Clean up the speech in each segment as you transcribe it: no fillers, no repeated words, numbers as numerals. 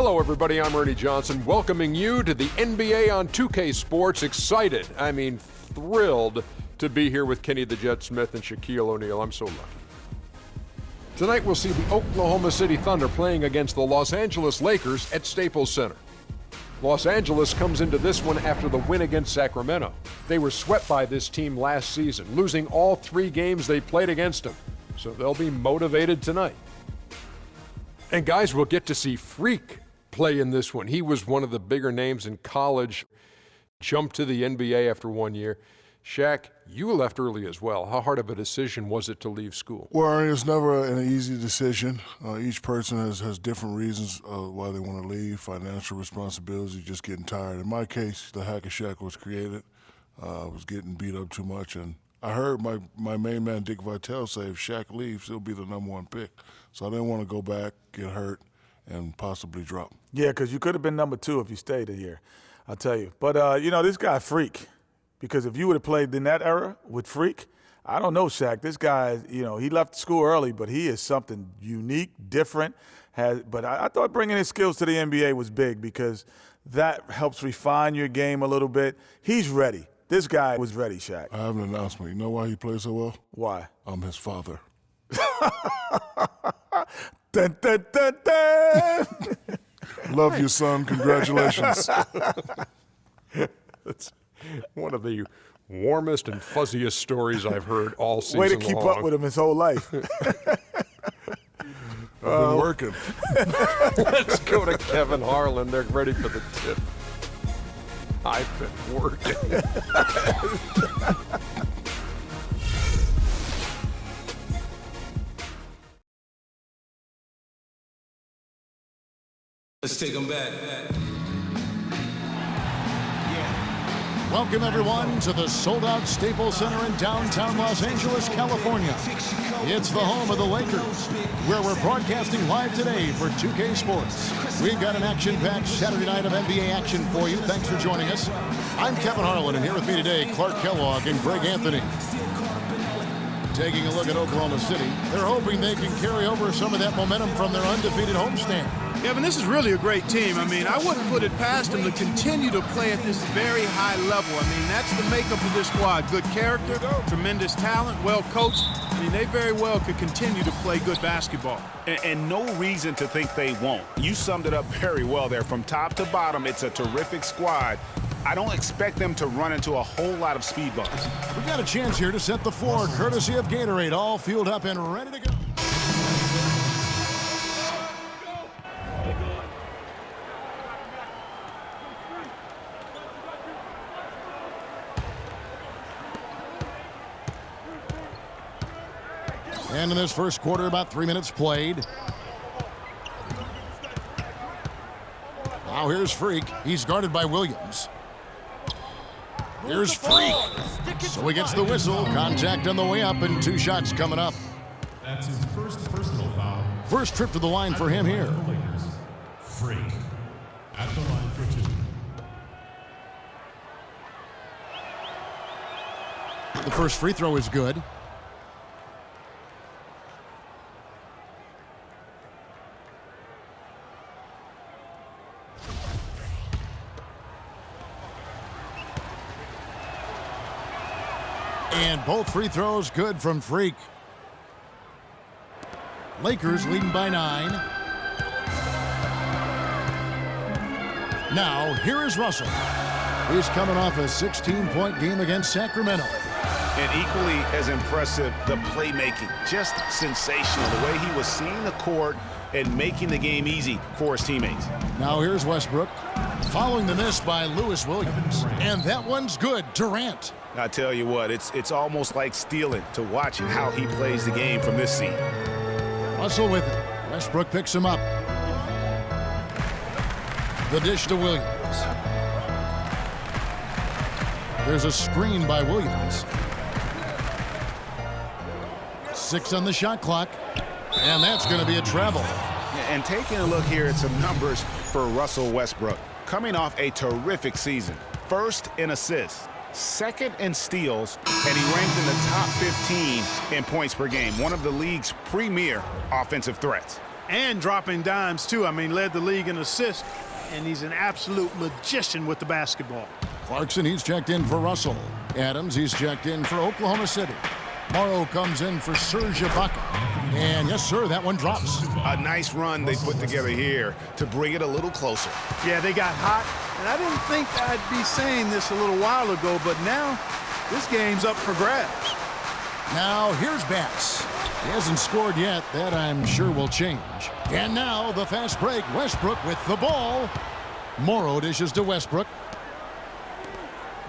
Hello, everybody. I'm Ernie Johnson, welcoming you to the NBA on 2K Sports. Excited, thrilled to be here with Kenny the Jet Smith and Shaquille O'Neal. I'm so lucky. Tonight, we'll see the Oklahoma City Thunder playing against the Los Angeles Lakers at Staples Center. Los Angeles comes into this one after the win against Sacramento. They were swept by this team last season, losing all 3 games they played against them. So they'll be motivated tonight. And guys, we'll get to see Freak play in this one. He was one of the bigger names in college, jumped to the NBA after 1 year. Shaq, you left early as well. How hard of a decision was it to leave school? Well, it's never an easy decision. Each person has different reasons why they want to leave, financial responsibilities, just getting tired. In my case, the Hack of Shaq was created. I was getting beat up too much, and I heard my main man, Dick Vitale, say if Shaq leaves, he'll be the #1 pick. So I didn't want to go back, get hurt, and possibly drop. Yeah, because you could have been #2 if you stayed a year, I'll tell you. But, this guy, Freak, because if you would have played in that era with Freak, I don't know, Shaq. This guy, he left school early, but he is something unique, different. But I thought bringing his skills to the NBA was big because that helps refine your game a little bit. He's ready. This guy was ready, Shaq. I have an announcement. You know why he plays so well? Why? I'm his father. Dun, dun, dun, dun. Love you, son. Congratulations. That's one of the warmest and fuzziest stories I've heard all season long. Way to keep up with him his whole life. I've been working. Let's go to Kevin Harlan. They're ready for the tip. I've been working. Let's take them back. Welcome, everyone, to the sold-out Staples Center in downtown Los Angeles, California. It's the home of the Lakers, where we're broadcasting live today for 2K Sports. We've got an action-packed Saturday night of NBA action for you. Thanks for joining us. I'm Kevin Harlan, and here with me today, Clark Kellogg and Greg Anthony. Taking a look at Oklahoma City, they're hoping they can carry over some of that momentum from their undefeated homestand. Kevin, this is really a great team. I wouldn't put it past them to continue to play at this very high level. That's the makeup of this squad. Good character, tremendous talent, well coached. They very well could continue to play good basketball. And no reason to think they won't. You summed it up very well there. From top to bottom, it's a terrific squad. I don't expect them to run into a whole lot of speed bumps. We've got a chance here to set the floor, courtesy of Gatorade, all fueled up and ready to go. And in this first quarter, about 3 minutes played. Now here's Freak. He's guarded by Williams. Here's Freak. So he gets the whistle. Contact on the way up and 2 shots coming up. That's his first personal foul. First trip to the line for him here. Freak at the line for 2. The first free throw is good. And both free throws good from Freak. Lakers leading by 9. Now, here is Russell. He's coming off a 16-point game against Sacramento. And equally as impressive, the playmaking. Just sensational. The way he was seeing the court and making the game easy for his teammates. Now here's Westbrook. Following the miss by Lewis Williams. And that one's good. Durant. I tell you what, it's almost like stealing to watch how he plays the game from this seat. Russell with it. Westbrook picks him up. The dish to Williams. There's a screen by Williams. 6 on the shot clock. And that's going to be a travel. And taking a look here at some numbers for Russell Westbrook. Coming off a terrific season. First in assists. Second in steals, and he ranked in the top 15 in points per game, one of the league's premier offensive threats. And dropping dimes, too. I mean, led the league in assists, and he's an absolute magician with the basketball. Clarkson, he's checked in for Russell. Adams, he's checked in for Oklahoma City. Morrow comes in for Serge Ibaka. And yes, sir, that one drops. A nice run they put together here to bring it a little closer. Yeah, they got hot, and I didn't think I'd be saying this a little while ago, but now this game's up for grabs. Now here's Bass. He hasn't scored yet. That I'm sure will change. And now the fast break. Westbrook with the ball. Morrow dishes to Westbrook.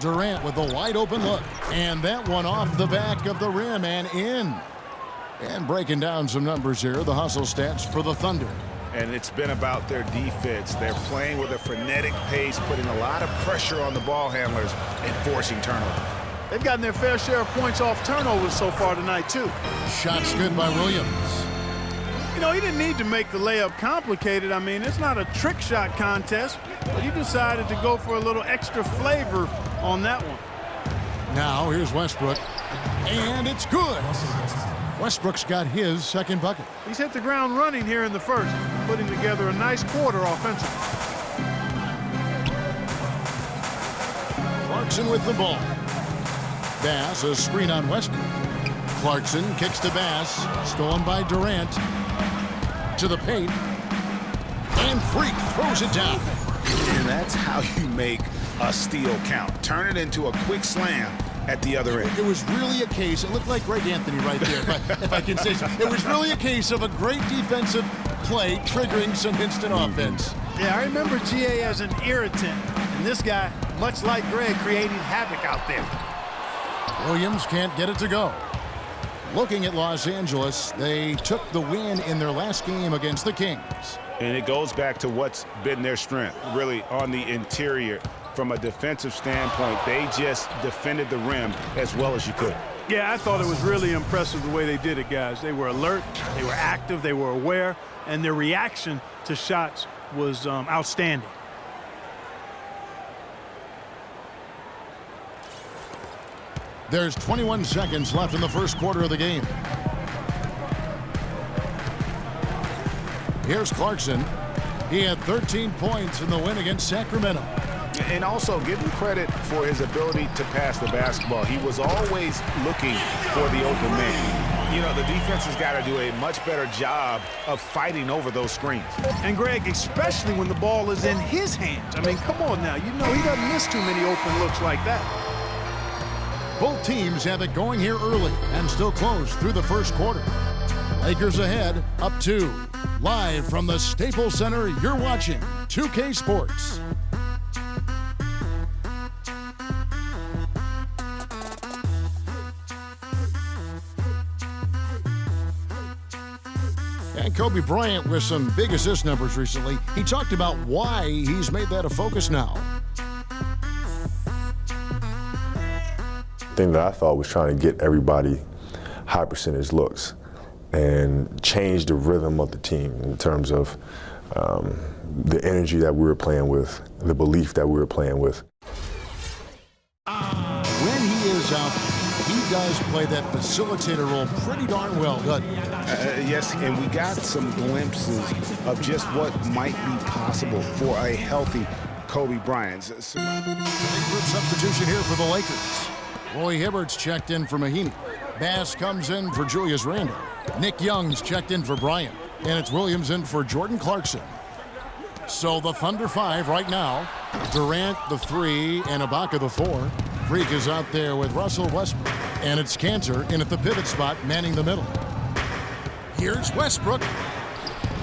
Durant with a wide open look. And that one off the back of the rim and in. And breaking down some numbers here, the hustle stats for the Thunder. And it's been about their defense. They're playing with a frenetic pace, putting a lot of pressure on the ball handlers and forcing turnovers. They've gotten their fair share of points off turnovers so far tonight, too. Shots good by Williams. You know, he didn't need to make the layup complicated. I mean, it's not a trick shot contest, but he decided to go for a little extra flavor on that one. Now here's Westbrook. And it's good. Westbrook's got his second bucket. He's hit the ground running here in the first, putting together a nice quarter offensively. Clarkson with the ball. Bass, a screen on Westbrook. Clarkson kicks to Bass, stolen by Durant. To the paint. And Freak throws it down. And that's how you make a steal count. Turn it into a quick slam at the other end. It was really a case, it looked like Greg Anthony right there, but if I can say so. It was really a case of a great defensive play triggering some instant offense. Yeah, I remember GA as an irritant, and this guy, much like Greg, creating havoc out there. Williams can't get it to go. Looking at Los Angeles, they took the win in their last game against the Kings. And it goes back to what's been their strength, really on the interior. From a defensive standpoint, they just defended the rim as well as you could. Yeah, I thought it was really impressive the way they did it, guys. They were alert, they were active, they were aware, and their reaction to shots was outstanding. There's 21 seconds left in the first quarter of the game. Here's Clarkson. He had 13 points in the win against Sacramento. And also give him credit for his ability to pass the basketball. He was always looking for the open man. You know, the defense has got to do a much better job of fighting over those screens. And Greg, especially when the ball is in his hands. I mean, come on now. You know he doesn't miss too many open looks like that. Both teams have it going here early and still close through the first quarter. Lakers ahead, up 2. Live from the Staples Center, you're watching 2K Sports. And Kobe Bryant with some big assist numbers recently. He talked about why he's made that a focus now. Thing that I thought was trying to get everybody high percentage looks and change the rhythm of the team in terms of the energy that we were playing with, the belief that we were playing with. When he is out, he does play that facilitator role pretty darn well, doesn't he? Yes, and we got some glimpses of just what might be possible for a healthy Kobe Bryant. Big group substitution here for the Lakers. Roy Hibbert's checked in for Mahinmi. Bass comes in for Julius Randle. Nick Young's checked in for Bryant. And it's Williams in for Jordan Clarkson. So the Thunder 5 right now. Durant the 3 and Ibaka the 4. Freak is out there with Russell Westbrook. And it's Cantor in at the pivot spot, manning the middle. Here's Westbrook.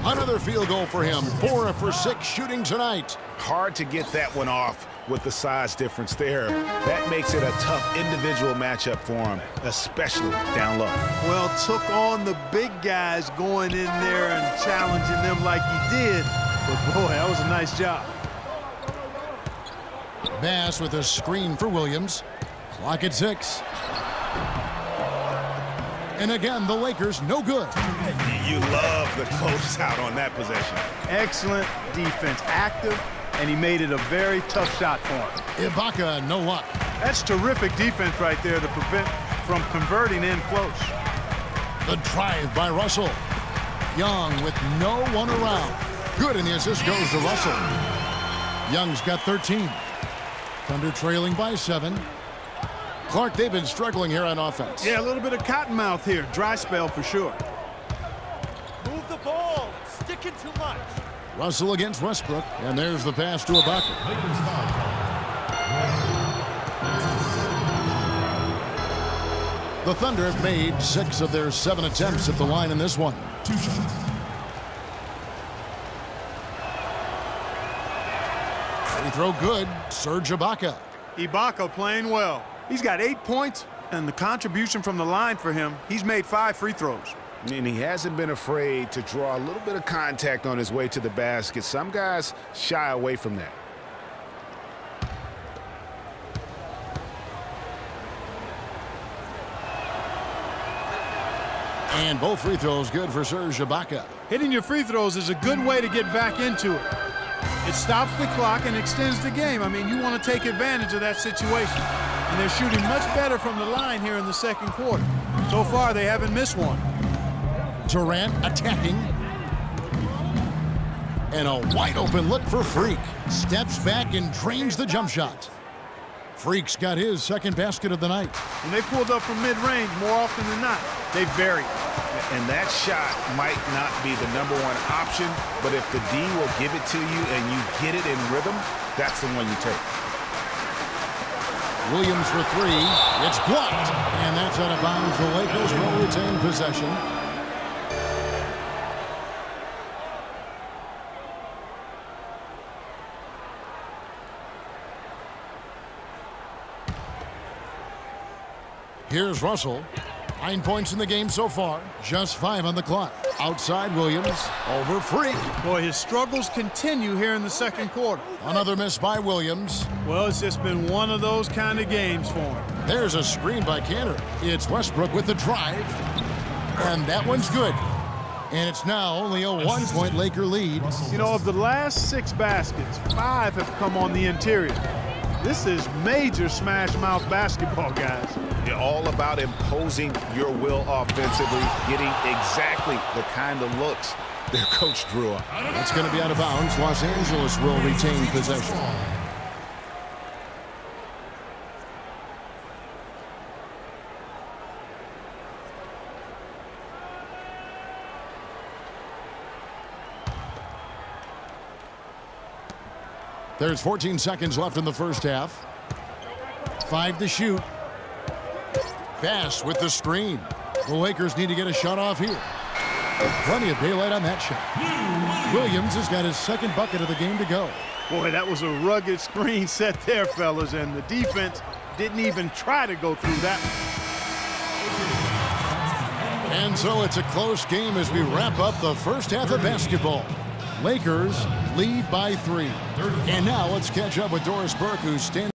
Another field goal for him. 4 for 6 shooting tonight. Hard to get that one off with the size difference there. That makes it a tough individual matchup for him, especially down low. Well, took on the big guys going in there and challenging them like he did. But boy, that was a nice job. Bass with a screen for Williams. Clock at 6. And again, the Lakers no good. You love the closeout on that possession. Excellent defense, active, and he made it a very tough shot for him. Ibaka, no luck. That's terrific defense right there to prevent from converting in close. The drive by Russell. Young with no one around. Good, and the assist goes to Russell. Young's got 13. Thunder trailing by 7. Clark, they've been struggling here on offense. Yeah, a little bit of cottonmouth here. Dry spell for sure. Move the ball. Sticking too much. Russell against Westbrook, and there's the pass to Ibaka. Lakers foul call. The Thunder have made 6 of their 7 attempts at the line in this one. 2 shots. Free throw good. Serge Ibaka. Ibaka playing well. He's got 8 points, and the contribution from the line for him, he's made 5 free throws. And he hasn't been afraid to draw a little bit of contact on his way to the basket. Some guys shy away from that. And both free throws good for Serge Ibaka. Hitting your free throws is a good way to get back into it. It stops the clock and extends the game. I mean, you want to take advantage of that situation. And they're shooting much better from the line here in the second quarter. So far, they haven't missed one. Durant attacking. And a wide open look for Freak. Steps back and drains the jump shot. Freak's got his second basket of the night. When they pulled up from mid-range, more often than not, they vary. And that shot might not be the #1 option, but if the D will give it to you and you get it in rhythm, that's the one you take. Williams for 3. It's blocked. And that's out of bounds. The Lakers will retain possession. Here's Russell. 9 points in the game so far. Just 5 on the clock. Outside Williams. Over Freak. Boy, his struggles continue here in the second quarter. Another miss by Williams. Well, it's just been one of those kind of games for him. There's a screen by Cantor. It's Westbrook with the drive. And that one's good. And it's now only a 1-point Laker lead. You know, of the last 6 baskets, 5 have come on the interior. This is major smash mouth basketball, guys. You're all about imposing your will offensively, getting exactly the kind of looks their coach drew up. That's going to be out of bounds. Los Angeles will retain possession. There's 14 seconds left in the first half. 5 to shoot. Bass with the screen. The Lakers need to get a shot off here. Plenty of daylight on that shot. Williams has got his second bucket of the game to go. Boy, that was a rugged screen set there, fellas, and the defense didn't even try to go through that one. And so it's a close game as we wrap up the first half of basketball. Lakers lead by 3. And now let's catch up with Doris Burke, who's standing